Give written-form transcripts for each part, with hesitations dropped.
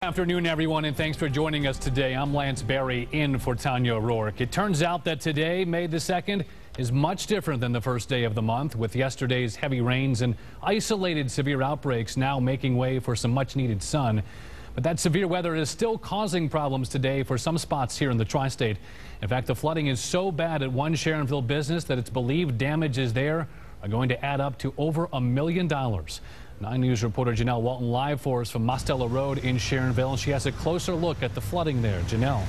Afternoon, everyone, and thanks for joining us today. I'm Lance Berry in for Tanya O'Rourke. It turns out that today, May the 2nd, is much different than the first day of the month, with yesterday's heavy rains and isolated severe outbreaks now making way for some much needed sun. But that severe weather is still causing problems today for some spots here in the tri-state. In fact, the flooding is so bad at one Sharonville business that it's believed damages there are going to add up to over $1 million. 9 News reporter Janelle Walton live for us from Mostella Road in Sharonville, and she has a closer look at the flooding there. Janelle.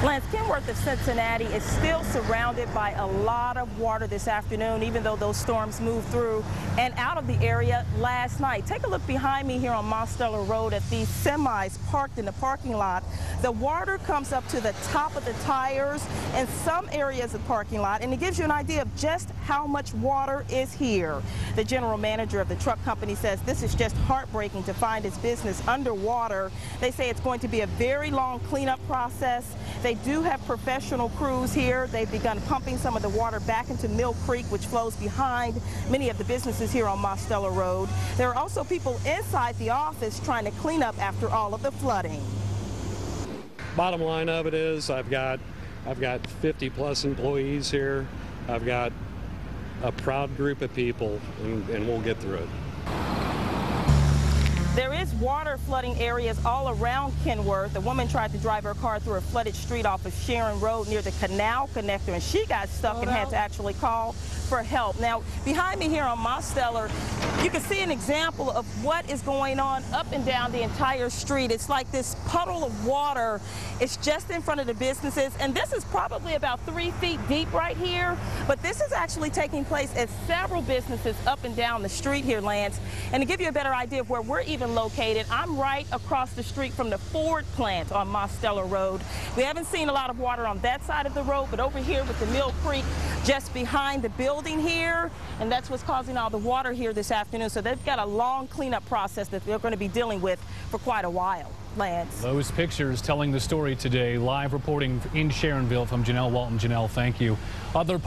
Lance, Kenworth of Cincinnati is still surrounded by a lot of water this afternoon, even though those storms moved through and out of the area last night. Take a look behind me here on Mostella Road at these semis parked in the parking lot. The water comes up to the top of the tires in some areas of the parking lot, and it gives you an idea of just how much water is here. The general manager of the truck company says this is just heartbreaking to find his business underwater. They say it's going to be a very long cleanup process. They do have professional crews here. They've begun pumping some of the water back into Mill Creek, which flows behind many of the businesses here on Mostella Road. There are also people inside the office trying to clean up after all of the flooding. Bottom line of it is I've got 50 plus employees here. I've got a proud group of people, and we'll get through it. There is water flooding areas all around Kenworth. A woman tried to drive her car through a flooded street off of Sharon Road near the canal connector, and she got stuck and had to actually call for help. Now, behind me here on Mostella, you can see an example of what is going on up and down the entire street. It's like this puddle of water. It's just in front of the businesses, and this is probably about 3 feet deep right here, but this is actually taking place at several businesses up and down the street here, Lance. And to give you a better idea of where we're even located, I'm right across the street from the Ford plant on Mostella Road. We haven't seen a lot of water on that side of the road, but over here with the Mill Creek just behind the building here, and that's what's causing all the water here this afternoon. So they've got a long cleanup process that they're going to be dealing with for quite a while. Lance. Those pictures telling the story today. Live reporting in Sharonville from Janelle Walton. Janelle, thank you. Other